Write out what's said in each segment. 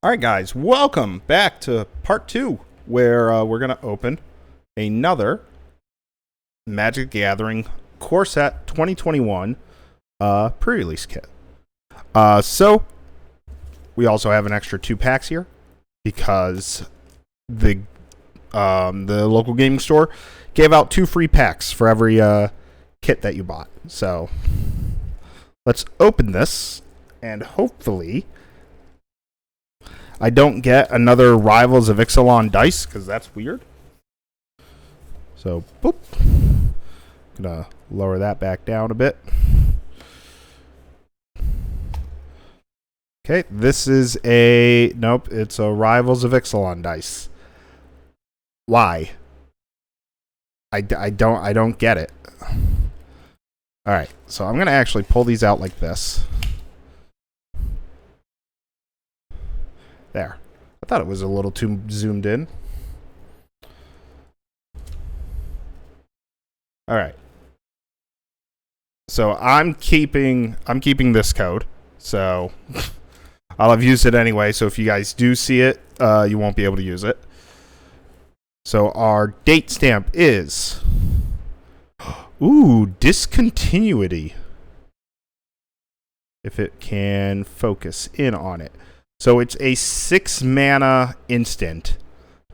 Alright guys, welcome back to part 2, where we're going to open another Magic the Gathering Core Set 2021 pre-release kit. So, we also have an extra 2 packs here, because the local gaming store gave out 2 free packs for every kit that you bought. So, let's open this, and hopefully I don't get another Rivals of Ixalan dice, because that's weird. So, boop. Gonna lower that back down a bit. Okay, this is a... Nope, it's a Rivals of Ixalan dice. Why? I don't get it. Alright, so I'm gonna actually pull these out like this. There. I thought it was a little too zoomed in. Alright. So I'm keeping this code. So I'll have used it anyway, so if you guys do see it, you won't be able to use it. So our date stamp is discontinuity. If it can focus in on it. So it's a 6 mana instant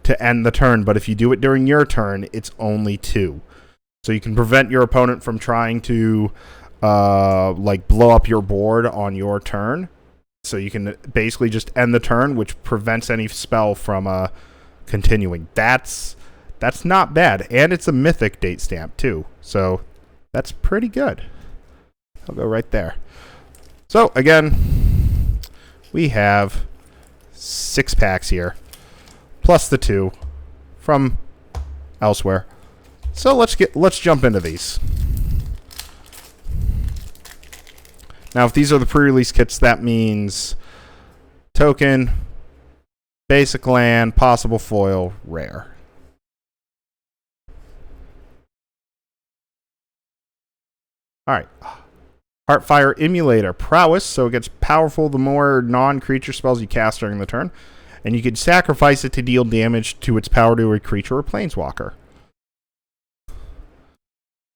to end the turn, but if you do it during your turn, it's only 2. So you can prevent your opponent from trying to blow up your board on your turn. So you can basically just end the turn, which prevents any spell from continuing. That's not bad, and it's a mythic date stamp too. So that's pretty good. I'll go right there. So again, we have 6 packs here, plus the 2 from elsewhere. So let's jump into these. Now, if these are the pre-release kits, that means token, basic land, possible foil, rare. All right. Heartfire Emulator. Prowess, so it gets powerful the more non-creature spells you cast during the turn. And you can sacrifice it to deal damage to its power to a creature or planeswalker.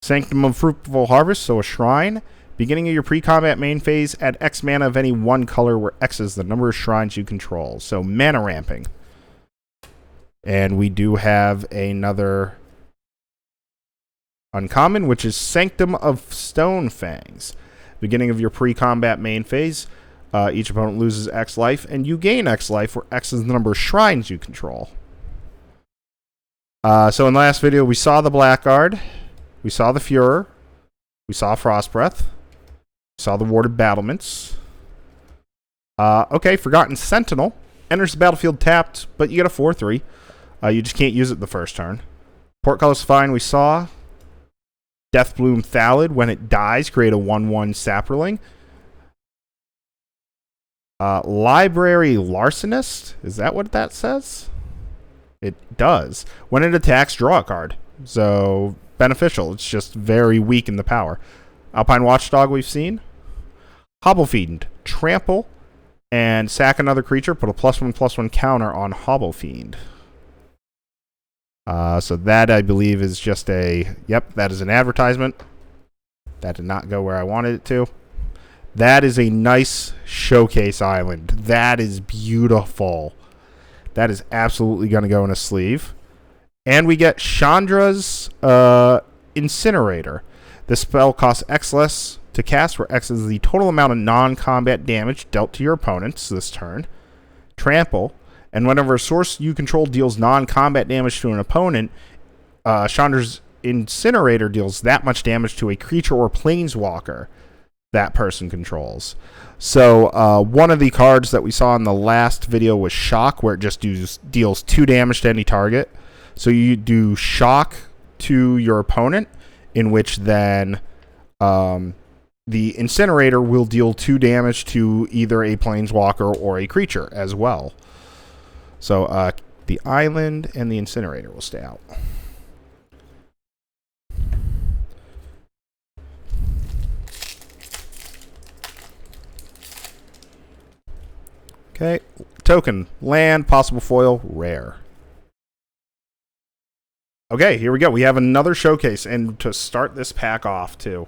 Sanctum of Fruitful Harvest, so a shrine. Beginning of your pre-combat main phase, add X mana of any one color where X is the number of shrines you control. So mana ramping. And we do have another uncommon, which is Sanctum of Stonefangs. Beginning of your pre-combat main phase, each opponent loses X life, and you gain X life, where X is the number of shrines you control. So in the last video, we saw the Blackguard, we saw the Führer, we saw Frostbreath, we saw the Warded Battlements. Okay, Forgotten Sentinel. Enters the battlefield tapped, but you get a 4/3. You just can't use it the first turn. Portcullis Fine, we saw. Deathbloom Thallid, when it dies, create a 1/1 Saproling. Library Larcenist, is that what that says? It does. When it attacks, draw a card. So, beneficial. It's just very weak in the power. Alpine Watchdog we've seen. Hobblefiend, trample, and sack another creature, put a +1/+1 counter on Hobblefiend. So that, I believe, is just a... Yep, that is an advertisement. That did not go where I wanted it to. That is a nice showcase island. That is beautiful. That is absolutely going to go in a sleeve. And we get Chandra's Incinerator. This spell costs X less to cast, where X is the total amount of non-combat damage dealt to your opponents this turn. Trample. And whenever a source you control deals non-combat damage to an opponent, Chandra's Incinerator deals that much damage to a creature or planeswalker that person controls. So one of the cards that we saw in the last video was Shock, where it just deals 2 damage to any target. So you do Shock to your opponent, in which then the Incinerator will deal 2 damage to either a planeswalker or a creature as well. So, the island and the Incinerator will stay out. Okay, token, land, possible foil, rare. Okay, here we go. We have another showcase, and to start this pack off, too.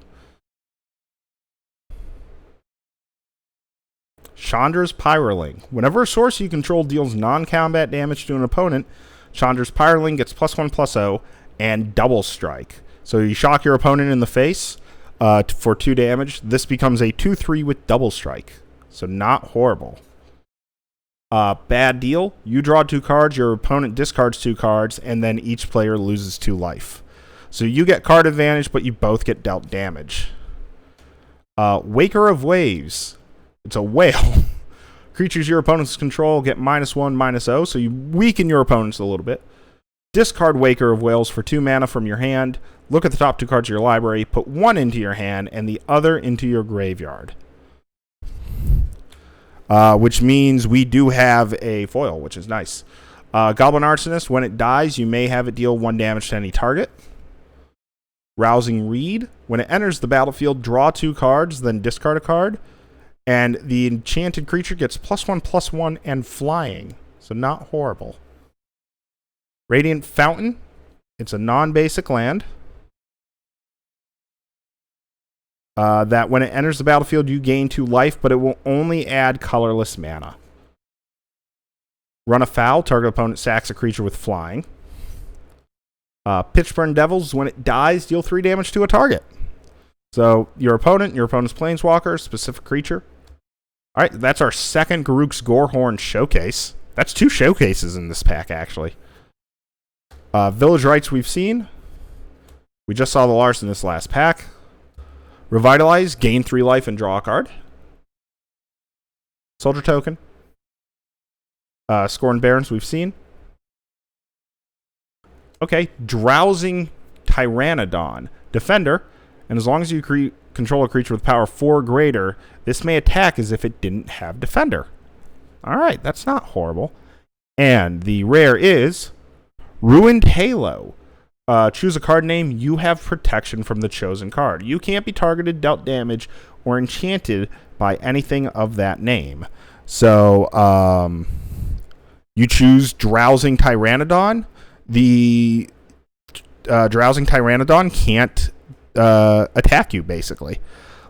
Chandra's Pyroling. Whenever a source you control deals non-combat damage to an opponent, Chandra's Pyroling gets +1/+0 and double strike. So you shock your opponent in the face for 2 damage. This becomes a 2/3 with double strike. So not horrible. Bad deal. You draw 2 cards, your opponent discards 2 cards, and then each player loses 2 life. So you get card advantage, but you both get dealt damage. Waker of Waves. It's a whale. Creatures your opponents control get -1/-0, so you weaken your opponents a little bit. Discard Waker of Whales for 2 mana from your hand. Look at the top 2 cards of your library. Put 1 into your hand and the other into your graveyard. Which means we do have a foil, which is nice. Goblin Arsonist, when it dies, you may have it deal 1 damage to any target. Rousing Reed, when it enters the battlefield, draw 2 cards, then discard a card. And the enchanted creature gets +1/+1 and flying. So not horrible. Radiant Fountain, it's a non-basic land. That when it enters the battlefield, you gain 2 life, but it will only add colorless mana. Run afoul, target opponent sacks a creature with flying. Pitchburn Devils, when it dies, deal 3 damage to a target. So your opponent's planeswalker, specific creature. All right, that's our second Garruk's Gorehorn showcase. That's 2 showcases in this pack, actually. Village Rites we've seen. We just saw the Lars in this last pack. Revitalize, gain 3 life and draw a card. Soldier Token. Scorn Barons we've seen. Okay, Drowsing Tyrannodon. Defender, and as long as you control a creature with power 4 or greater, this may attack as if it didn't have Defender. Alright, that's not horrible. And the rare is Ruined Halo. Choose a card name. You have protection from the chosen card. You can't be targeted, dealt damage, or enchanted by anything of that name. So, you choose Drowsing Tyrannodon. The Drowsing Tyrannodon can't attack you, basically.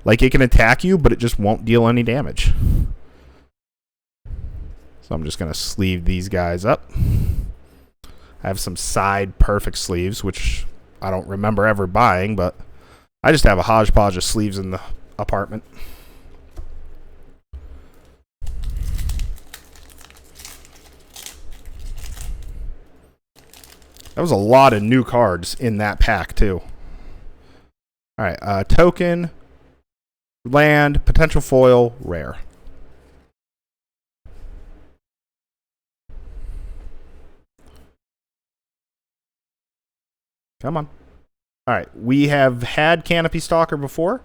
Like, it can attack you, but it just won't deal any damage. So I'm just going to sleeve these guys up. I have some side perfect sleeves, which I don't remember ever buying, but I just have a hodgepodge of sleeves in the apartment. That was a lot of new cards in that pack, too. Alright, token, land, potential foil, rare. Come on. Alright, we have had Canopy Stalker before.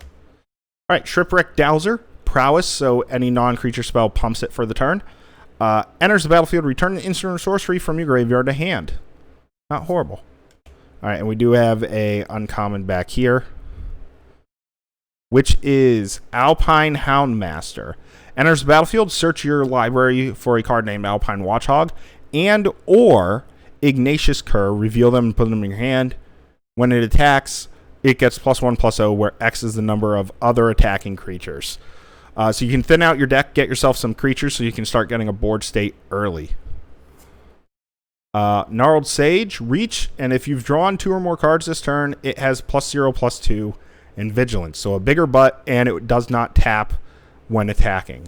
Alright, Shipwreck Dowser, prowess, so any non-creature spell pumps it for the turn. Enters the battlefield, return an instant or sorcery from your graveyard to hand. Not horrible. Alright, and we do have a uncommon back here, which is Alpine Houndmaster. Enters the battlefield, search your library for a card named Alpine Watchhog, and or Ignatius Cur, reveal them and put them in your hand. When it attacks, it gets +1/+0, where X is the number of other attacking creatures. So you can thin out your deck, get yourself some creatures so you can start getting a board state early. Gnarled Sage, reach, and if you've drawn 2 or more cards this turn, it has +0/+2 in Vigilance. So a bigger butt, and it does not tap when attacking.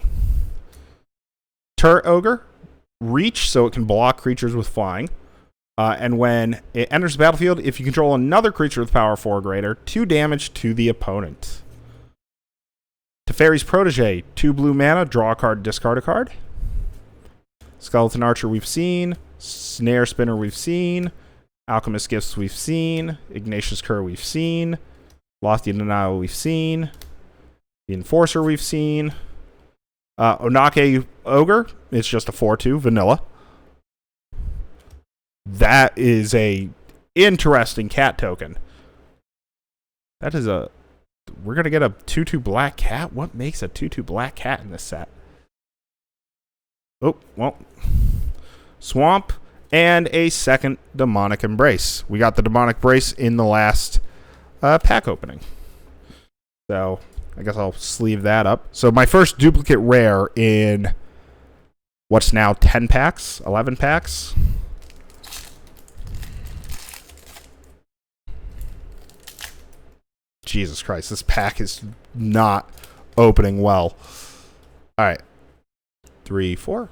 Turret Ogre, reach, so it can block creatures with flying. And when it enters the battlefield, if you control another creature with power 4 or greater, 2 damage to the opponent. Teferi's Protege, 2 blue mana, draw a card, discard a card. Skeleton Archer we've seen. Snare Spinner we've seen. Alchemist Gifts we've seen. Ignatius Cur we've seen. Lofty Denial we've seen. The Enforcer we've seen. Onake Ogre, it's just a 4/2 vanilla. That is a interesting cat token. That is a... We're going to get a 2/2 black cat? What makes a 2/2 black cat in this set? Oh, well. Swamp and a second Demonic Embrace. We got the Demonic Brace in the last pack opening. So I guess I'll sleeve that up. So my first duplicate rare in what's now 10 packs, 11 packs. Jesus Christ, this pack is not opening well. All right. 3, 4.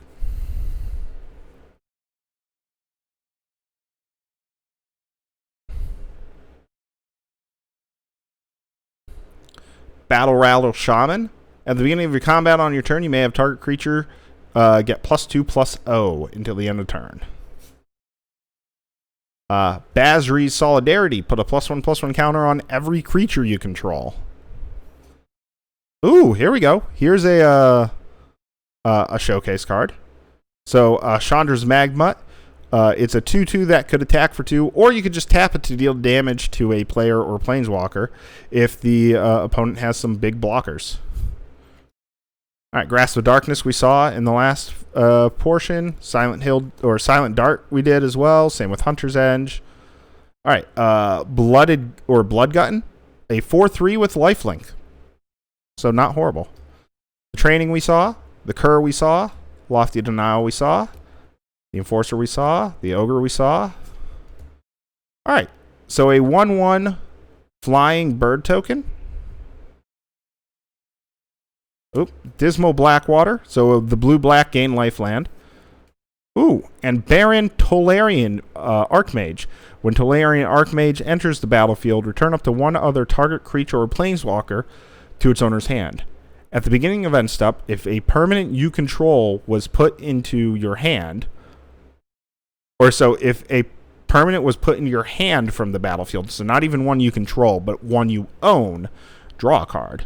Battle Rattle Shaman. At the beginning of your combat on your turn, you may have target creature get +2/+0 until the end of turn. Basri's Solidarity. Put a +1/+1 counter on every creature you control. Ooh, here we go. Here's a showcase card. So Chandra's Magma. It's a 2/2 that could attack for 2, or you could just tap it to deal damage to a player or planeswalker if the opponent has some big blockers. All right, Grasp of Darkness we saw in the last portion. Silent Hill or Silent Dart we did as well. Same with Hunter's Edge. All right, Blooded or Bloodgutten, a 4/3 with lifelink. So not horrible. The Training we saw, the Cur we saw, Lofty Denial we saw, the Enforcer we saw, the Ogre we saw. All right, so a 1/1 flying bird token. Oop, Dismal Blackwater. So the blue-black gain lifeland. Ooh, and Baron Tolarian Archmage. When Tolarian Archmage enters the battlefield, return up to one other target creature or planeswalker to its owner's hand. At the beginning of end step, if a permanent you control was put into your hand, or so if a permanent was put into your hand from the battlefield, so not even one you control, but one you own, draw a card.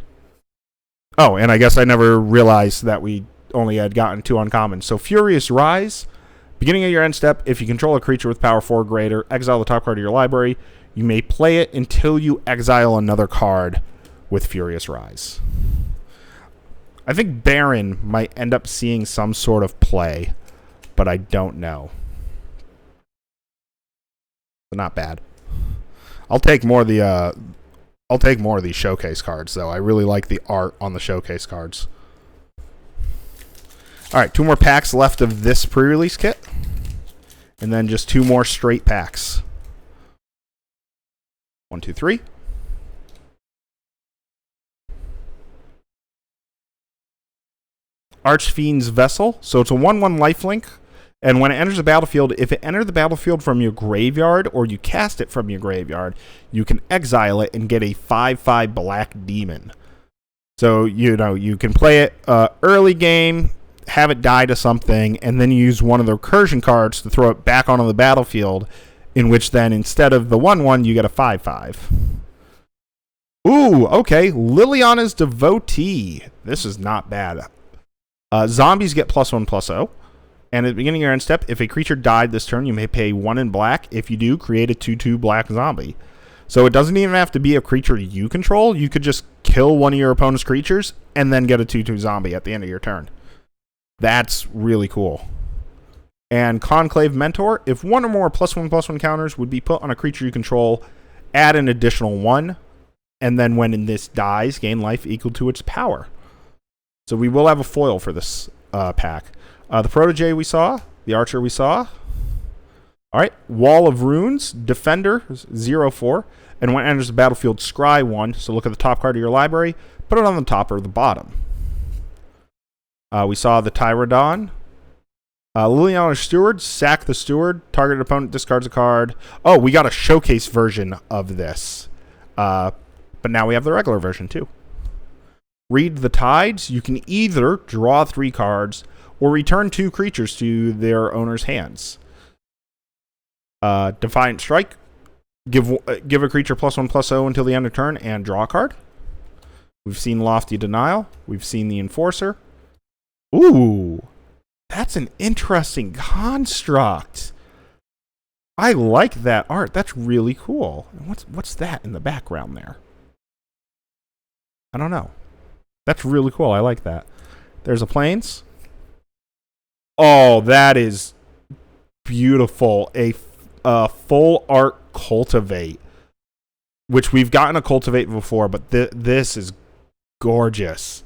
Oh, and I guess I never realized that we only had gotten 2 uncommons. So Furious Rise, beginning of your end step, if you control a creature with power 4 or greater, exile the top card of your library. You may play it until you exile another card with Furious Rise. I think Baron might end up seeing some sort of play, but I don't know. But not bad. I'll take more of these showcase cards, though. I really like the art on the showcase cards. All right, 2 more packs left of this pre-release kit. And then just 2 more straight packs. 1, 2, 3. Archfiend's Vessel. So it's a 1/1 lifelink. And when it enters the battlefield, if it enters the battlefield from your graveyard or you cast it from your graveyard, you can exile it and get a 5/5 black demon. So, you can play it early game, have it die to something, and then you use one of the recursion cards to throw it back onto the battlefield, in which then instead of the 1/1, you get a 5/5. Ooh, okay. Liliana's Devotee. This is not bad. Zombies get +1/+0. And at the beginning of your end step, if a creature died this turn, you may pay 1 in black. If you do, create a 2/2 black zombie. So it doesn't even have to be a creature you control. You could just kill one of your opponent's creatures and then get a 2/2 zombie at the end of your turn. That's really cool. And Conclave Mentor, if 1 or more +1/+1 counters would be put on a creature you control, add an additional 1. And then when this dies, gain life equal to its power. So we will have a foil for this pack. The Protege we saw. The Archer we saw. All right. Wall of Runes. Defender 0/4. And when it enters the battlefield, scry 1. So look at the top card of your library. Put it on the top or the bottom. We saw the Tyradon. Liliana Steward. Sack the Steward. Targeted opponent discards a card. Oh, we got a showcase version of this. But now we have the regular version too. Read the Tides. You can either draw 3 cards or return 2 creatures to their owner's hands. Defiant Strike. Give a creature +1/+0 until the end of turn and draw a card. We've seen Lofty Denial. We've seen the Enforcer. Ooh, that's an interesting construct. I like that art. That's really cool. What's that in the background there? I don't know. That's really cool. I like that. There's a Plains. Oh, that is beautiful. A full art cultivate, which we've gotten a cultivate before, but this is gorgeous.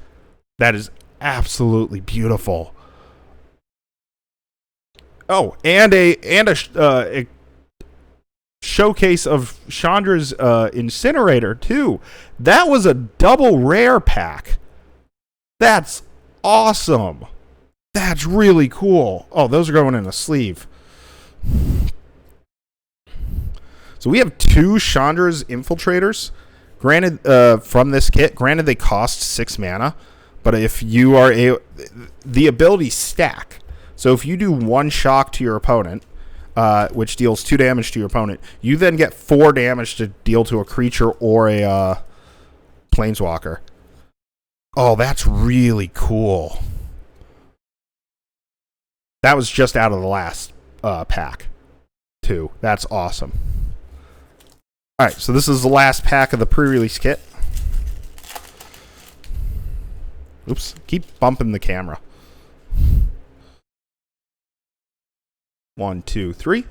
That is absolutely beautiful. Oh, and a showcase of Chandra's incinerator too. That was a double rare pack. That's awesome. That's really cool. Oh, those are going in a sleeve. So we have 2 Chandra's infiltrators. Granted, from this kit, granted they cost 6 mana, but if you are the ability stack. So if you do 1 shock to your opponent, which deals 2 damage to your opponent, you then get 4 damage to deal to a creature or a planeswalker. Oh, that's really cool. That was just out of the last pack, too. That's awesome. All right, so this is the last pack of the pre-release kit. Oops, keep bumping the camera. 1, 2, 3.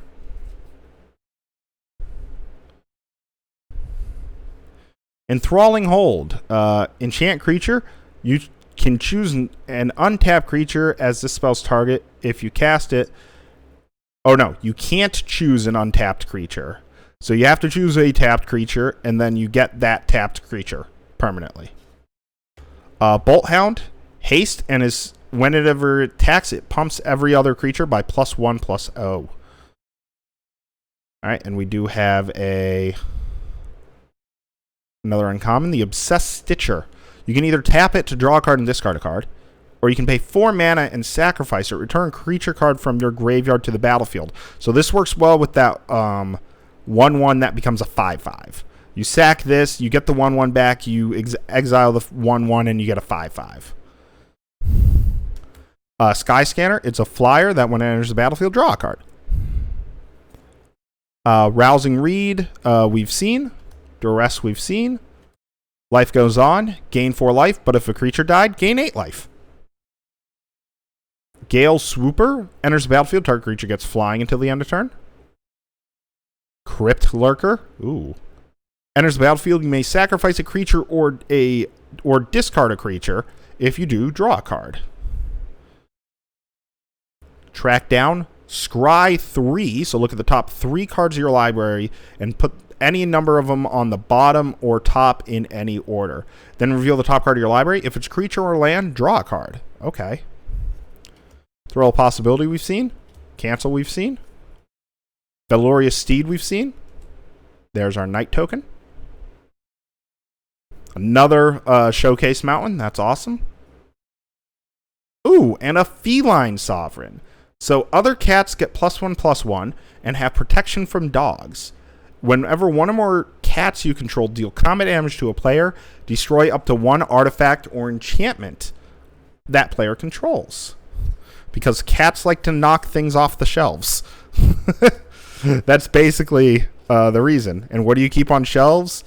Enthralling Hold. Enchant creature. You can choose an untapped creature as this spell's target. If you cast it... Oh, no. You can't choose an untapped creature. So you have to choose a tapped creature, and then you get that tapped creature permanently. Bolt Hound. Haste, and whenever it attacks, it pumps every other creature by +1/+0. Alright, and we do have another uncommon, the Obsessed Stitcher. You can either tap it to draw a card and discard a card, or you can pay 4 mana and sacrifice it. Return creature card from your graveyard to the battlefield. So this works well with that 1/1 that becomes a 5/5. You sack this, you get the 1/1 back, you exile the 1/1, and you get a 5/5. Sky Scanner, it's a flyer that when it enters the battlefield, draw a card. Rousing Reed, we've seen. Duress, we've seen. Life Goes On, gain 4 life, but if a creature died, gain 8 life. Gale Swooper, enters the battlefield, target creature gets flying until the end of turn. Crypt Lurker, ooh. Enters the battlefield, you may sacrifice a creature or discard a creature. If you do, draw a card. Track down, scry 3, so look at the top 3 cards of your library and put any number of them on the bottom or top in any order. Then reveal the top card of your library. If it's creature or land, draw a card. Okay. Throw a Possibility we've seen. Cancel we've seen. Valorious Steed we've seen. There's our Knight token. Another Showcase Mountain. That's awesome. Ooh, and a Feline Sovereign. So other cats get +1/+1 and have protection from dogs. Whenever one or more cats you control deal combat damage to a player, destroy up to 1 artifact or enchantment that player controls. Because cats like to knock things off the shelves. That's basically the reason. And what do you keep on shelves?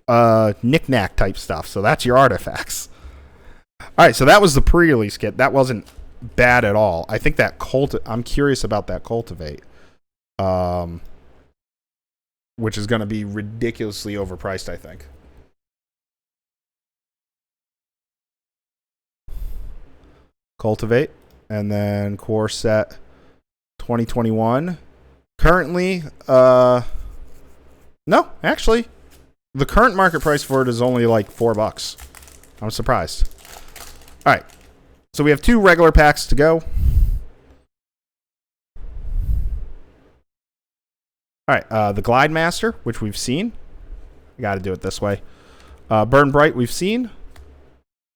Knick-knack type stuff. So that's your artifacts. Alright, so that was the pre-release kit. That wasn't bad at all. I think that I'm curious about that Cultivate. Which is going to be ridiculously overpriced, I think. Cultivate. And then Core Set 2021. Currently, no, actually, the current market price for it is only like $4. I'm surprised. All right. So we have 2 regular packs to go. All right, the Glide Master, which we've seen. I got to do it this way. Burn Bright, we've seen.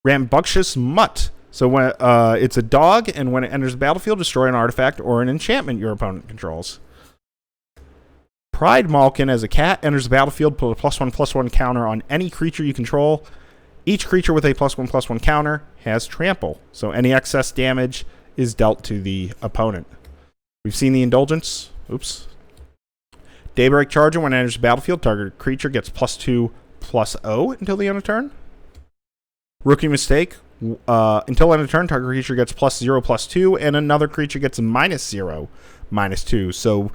Rambunctious Mutt. So when it's a dog, and when it enters the battlefield, destroy an artifact or an enchantment your opponent controls. Pride Malkin, as a cat, enters the battlefield, put a +1/+1 counter on any creature you control. Each creature with a +1/+1 counter has trample. So any excess damage is dealt to the opponent. We've seen the Indulgence. Oops. Daybreak Charger, when it enters the battlefield, target creature gets +2/+0 until the end of turn. Rookie Mistake. Until end of turn, target creature gets +0/+2, and another creature gets -0/-2. So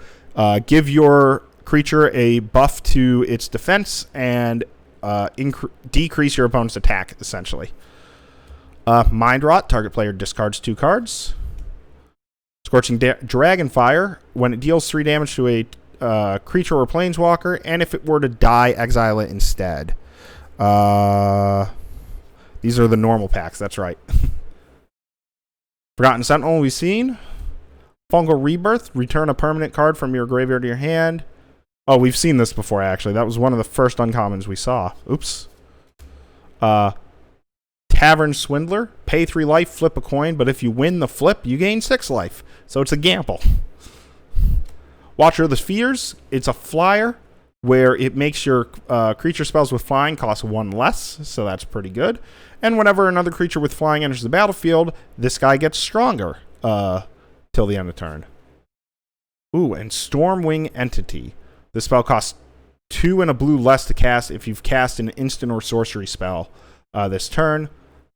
give your creature a buff to its defense and decrease your opponent's attack, essentially. Mind Rot, target player discards 2 cards. Scorching Dragonfire, when it deals 3 damage to a creature or planeswalker, and if it were to die, exile it instead. These are the normal packs, that's right. Forgotten Sentinel we've seen. Fungal Rebirth, return a permanent card from your graveyard to your hand. Oh, we've seen this before, actually. That was one of the first uncommons we saw. Oops. Tavern Swindler, pay 3 life, flip a coin, but if you win the flip, you gain 6 life. So it's a gamble. Watcher of the Spheres, it's a flyer where it makes your creature spells with flying cost 1 less, so that's pretty good. And whenever another creature with flying enters the battlefield, this guy gets stronger till the end of turn. Ooh, and Stormwing Entity. This spell costs 2 and a blue less to cast if you've cast an instant or sorcery spell this turn.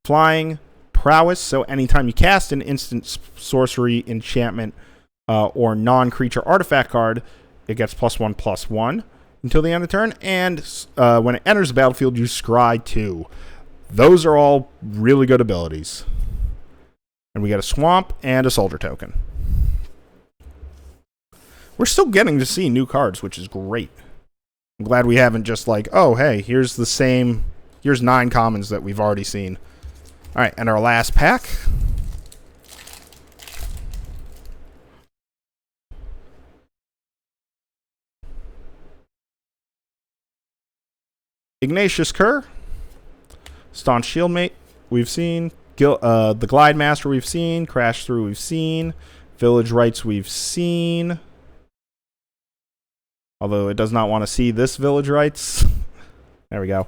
Flying, Prowess, so anytime you cast an instant, sorcery, enchantment, or non-creature artifact card, it gets +1/+1 until the end of turn. And when it enters the battlefield, you scry 2. Those are all really good abilities. And we get a Swamp and a Soldier token. We're still getting to see new cards, which is great. I'm glad we haven't just like, oh, hey, here's 9 commons that we've already seen. All right, and our last pack. Ignatius Kerr. Staunch Shieldmate, we've seen. The Glide Master, we've seen. Crash Through, we've seen. Village Rites, we've seen. Although it does not want to see this Village Rites. There we go.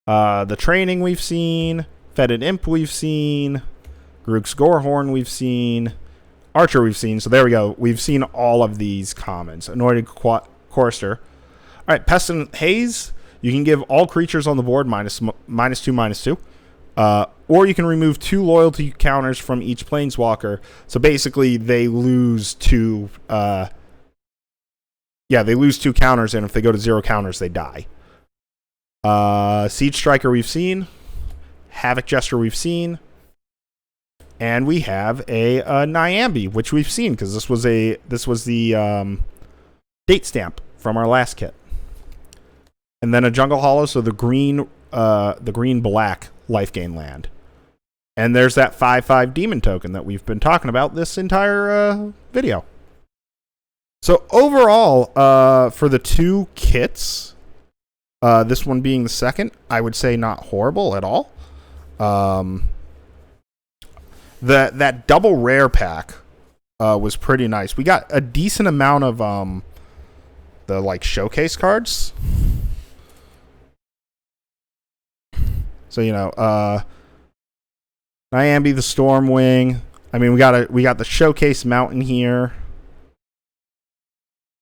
The Training, we've seen. Fetid Imp, we've seen. Grook's Gorehorn, we've seen. Archer, we've seen. So there we go. We've seen all of these commons. Anointed Chorister. All right, Pestilent Haze. You can give all creatures on the board -2/-2. Or you can remove 2 loyalty counters from each planeswalker. So basically, they lose 2. They lose 2 counters, and if they go to 0 counters, they die. Siege Striker, we've seen. Havoc Jester, we've seen. And we have a Nyambi, which we've seen because this was the Datestamp from our last kit. And then a Jungle Hollow, so the green-black life gain land. And there's that 5/5 demon token that we've been talking about this entire video. So overall, for the 2 kits, this one being the second, I would say not horrible at all. That double rare pack was pretty nice. We got a decent amount of the like showcase cards. So Nyambi the Stormwing. I mean, we got the showcase mountain here,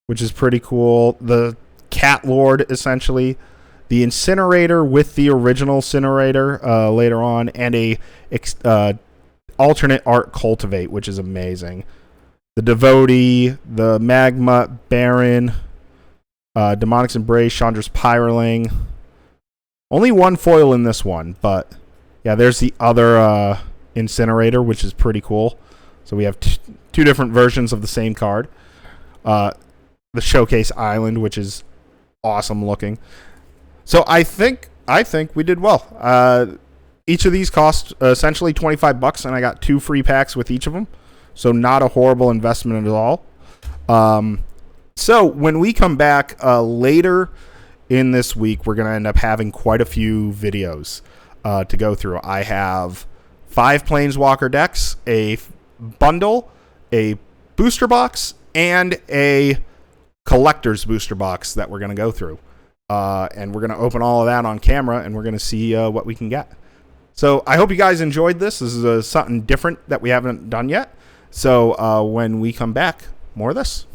which is pretty cool. The Cat Lord, essentially. The Incinerator with the original Incinerator later on, and a alternate art Cultivate, which is amazing. The Devotee, the Magma Baron, Demonic's Embrace, Chandra's Pyroling. Only 1 foil in this one, but yeah, there's the other Incinerator, which is pretty cool. So we have 2 different versions of the same card. The Showcase Island, which is awesome looking. So I think we did well. Each of these cost essentially $25, and I got 2 free packs with each of them. So not a horrible investment at all. So when we come back later in this week, we're going to end up having quite a few videos to go through. I have 5 Planeswalker decks, a bundle, a booster box, and a collector's booster box that we're going to go through. And we're going to open all of that on camera, and we're going to see what we can get. So I hope you guys enjoyed this. This is something different that we haven't done yet. So when we come back, more of this.